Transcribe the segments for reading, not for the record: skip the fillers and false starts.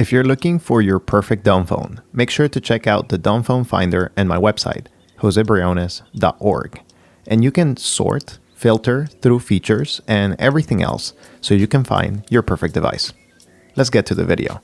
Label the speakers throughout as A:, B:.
A: If you're looking for your perfect dumb phone, make sure to check out the Dumb Phone Finder and my website, josebriones.org. And you can sort, filter through features and everything else so you can find your perfect device. Let's get to the video.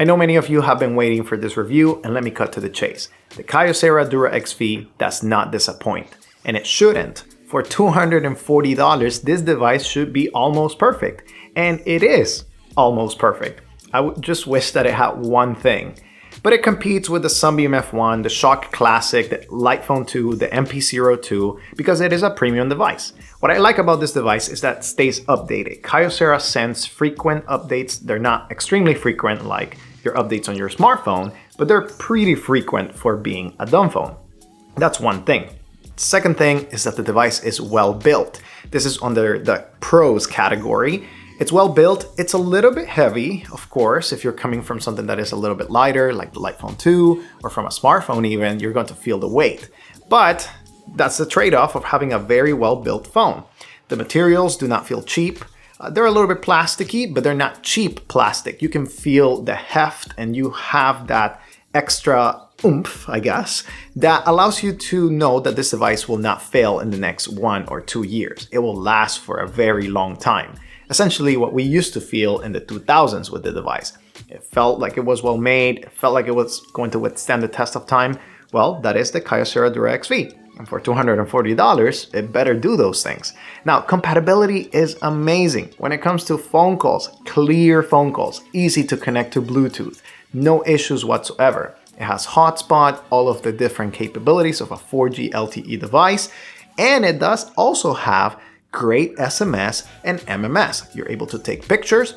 A: I know many of you have been waiting for this review, and let me cut to the chase. The Kyocera Dura XV does not disappoint, and it shouldn't. For $240, this device should be almost perfect, and it is almost perfect. I would just wish that it had one thing. But it competes with the Sunbeam F1, the Shock Classic, the Lightphone 2, the MP02 because it is a premium device. What I like about this device is that it stays updated. Kyocera sends frequent updates. They're not extremely frequent like your updates on your smartphone, but they're pretty frequent for being a dumb phone. That's one thing. Second thing is that the device is well built. This is under the pros category. It's well built. It's a little bit heavy, of course. If you're coming from something that is a little bit lighter, like the Lightphone 2, or from a smartphone even, you're going to feel the weight. But that's the trade-off of having a very well-built phone. The materials do not feel cheap. They're a little bit plasticky, but they're not cheap plastic. You can feel the heft and you have that extra oomph, I guess, that allows you to know that this device will not fail in the next 1 or 2 years. It will last for a very long time. Essentially what we used to feel in the 2000s with the device. It felt like it was well made, it felt like it was going to withstand the test of time. Well, that is the Kyocera Dura XV. And for $240, it better do those things. Now, compatibility is amazing. When it comes to phone calls, clear phone calls, easy to connect to Bluetooth, no issues whatsoever. It has hotspot, all of the different capabilities of a 4G LTE device, and it does also have great SMS and MMS. You're able to take pictures.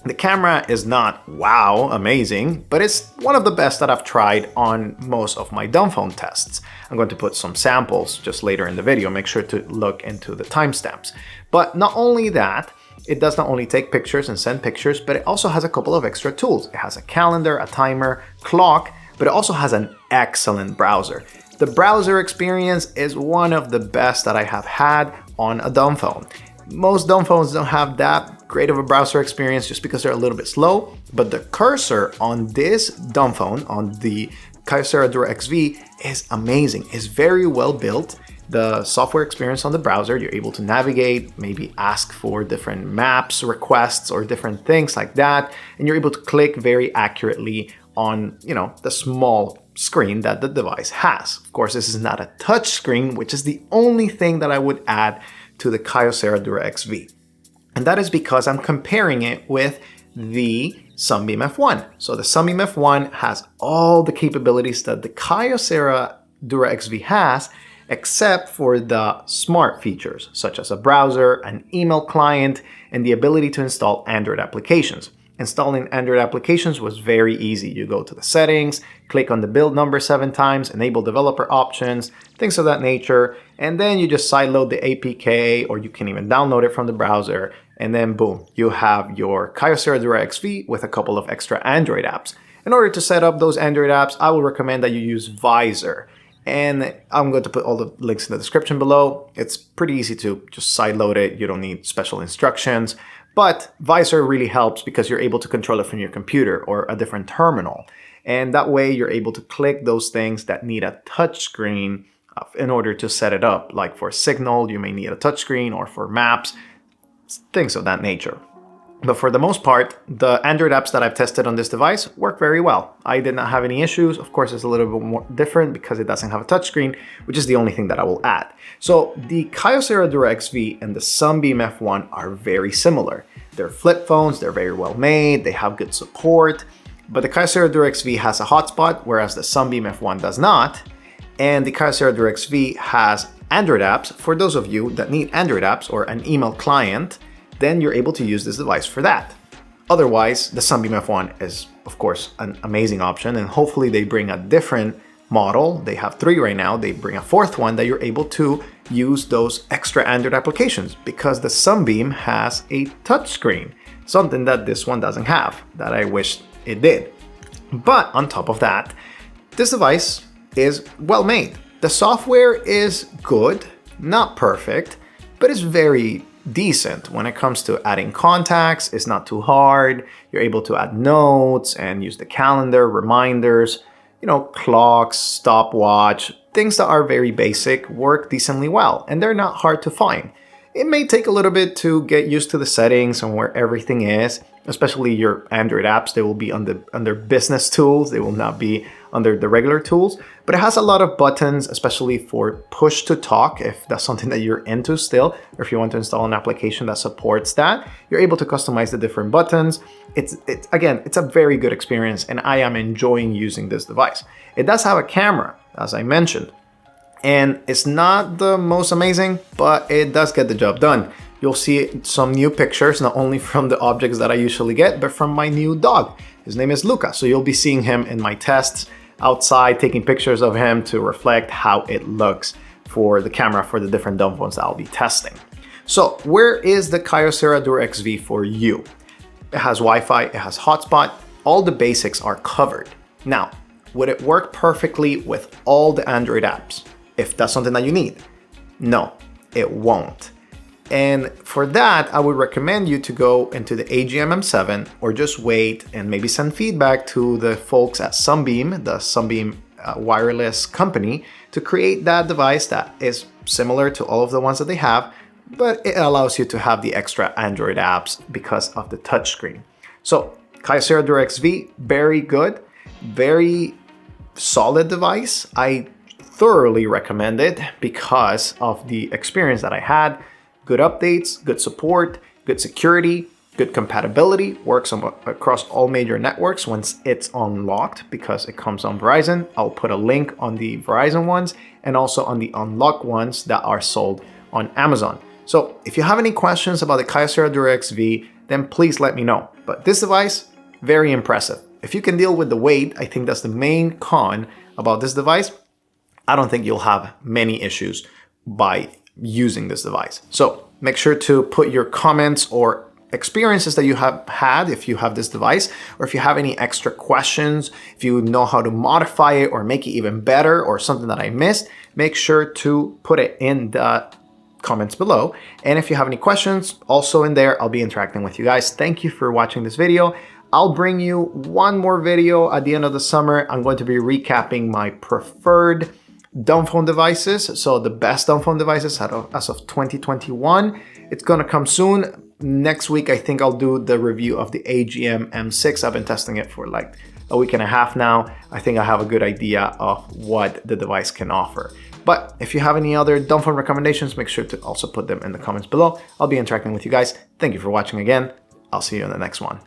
A: The camera is not wow amazing, but it's one of the best that I've tried on most of my dumb phone tests. I'm going to put some samples just later in the video. Make sure to look into the timestamps. But not only that, it does not only take pictures and send pictures, but it also has a couple of extra tools. It has a calendar, a timer, clock, but it also has an excellent browser. The browser experience is one of the best that I have had on a dumb phone. Most dumb phones don't have that great of a browser experience just because they're a little bit slow, but the cursor on this dumb phone, on the Kyocera Dura XV, is amazing. It's very well built. The software experience on the browser, you're able to navigate, maybe ask for different maps, requests, or different things like that, and you're able to click very accurately on, the small screen that the device has. Of course, this is not a touch screen, which is the only thing that I would add to the Kyocera Dura XV. And that is because I'm comparing it with the Sunbeam F1. So the Sunbeam F1 has all the capabilities that the Kyocera Dura XV has, except for the smart features, such as a browser, an email client, and the ability to install Android applications. Installing Android applications was very easy. You go to the settings, click on the build number 7 times, enable developer options, things of that nature, and then you just sideload the APK, or you can even download it from the browser, and then boom, you have your Kyocera Dura XV with a couple of extra Android apps. In order to set up those Android apps, I would recommend that you use Visor. And I'm going to put all the links in the description below. It's pretty easy to just sideload it. You don't need special instructions. But Visor really helps because you're able to control it from your computer or a different terminal. And that way you're able to click those things that need a touch screen in order to set it up. Like for Signal, you may need a touch screen, or for Maps, things of that nature. But for the most part, the Android apps that I've tested on this device work very well. I did not have any issues. Of course, it's a little bit more different because it doesn't have a touchscreen, which is the only thing that I will add. So the Kyocera Dura XV and the Sunbeam F1 are very similar. They're flip phones, they're very well made, they have good support, but the Kyocera Dura XV has a hotspot, whereas the Sunbeam F1 does not. And the Kyocera Dura XV has Android apps. For those of you that need Android apps or an email client, then you're able to use this device for that. Otherwise, the Sunbeam F1 is, of course, an amazing option, and hopefully they bring a different model. They have 3 right now. They bring a 4th one that you're able to use those extra Android applications, because the Sunbeam has a touchscreen, something that this one doesn't have, that I wish it did. But on top of that, this device is well made. The software is good, not perfect, but it's very decent when it comes to adding contacts. It's not too hard. You're able to add notes and use the calendar, reminders, clocks, stopwatch, things that are very basic work decently well, and they're not hard to find. It may take a little bit to get used to the settings and where everything is, especially your Android apps. They will be under business tools. They will not be under the regular tools, but it has a lot of buttons, especially for push to talk, if that's something that you're into still, or if you want to install an application that supports that. You're able to customize the different buttons. It's a very good experience, and I am enjoying using this device. It does have a camera, as I mentioned, and it's not the most amazing, but it does get the job done. You'll see some new pictures, not only from the objects that I usually get, but from my new dog. His name is Luca, so you'll be seeing him in my tests outside, taking pictures of him to reflect how it looks for the camera for the different dumb phones that I'll be testing. So where is the Kyocera Duo XV for you? It has Wi-Fi, it has hotspot, all the basics are covered. Now, would it work perfectly with all the Android apps? If that's something that you need? No, it won't. And for that, I would recommend you to go into the AGM M7 or just wait and maybe send feedback to the folks at Sunbeam, the Sunbeam wireless company, to create that device that is similar to all of the ones that they have, but it allows you to have the extra Android apps because of the touchscreen. So Kyocera Duo XV, very good, very solid device. I thoroughly recommend it because of the experience that I had. Good updates, good support, good security, good compatibility, works across all major networks once it's unlocked because it comes on Verizon. I'll put a link on the Verizon ones and also on the unlocked ones that are sold on Amazon. So if you have any questions about the Kyocera Duo XV, then please let me know. But this device, very impressive. If you can deal with the weight, I think that's the main con about this device. I don't think you'll have many issues by using this device. So make sure to put your comments or experiences that you have had if you have this device, or if you have any extra questions, if you know how to modify it or make it even better or something that I missed, make sure to put it in the comments below. And if you have any questions, also in there, I'll be interacting with you guys. Thank you for watching this video. I'll bring you one more video at the end of the summer. I'm going to be recapping my preferred dumb phone devices, so the best dumb phone devices as of 2021. It's gonna come soon. Next week, I think I'll do the review of the AGM M6. I've been testing it for like a week and a half now. I think I have a good idea of what the device can offer. But if you have any other dumb phone recommendations, make sure to also put them in the comments below. I'll be interacting with you guys. Thank you for watching again. I'll see you in the next one.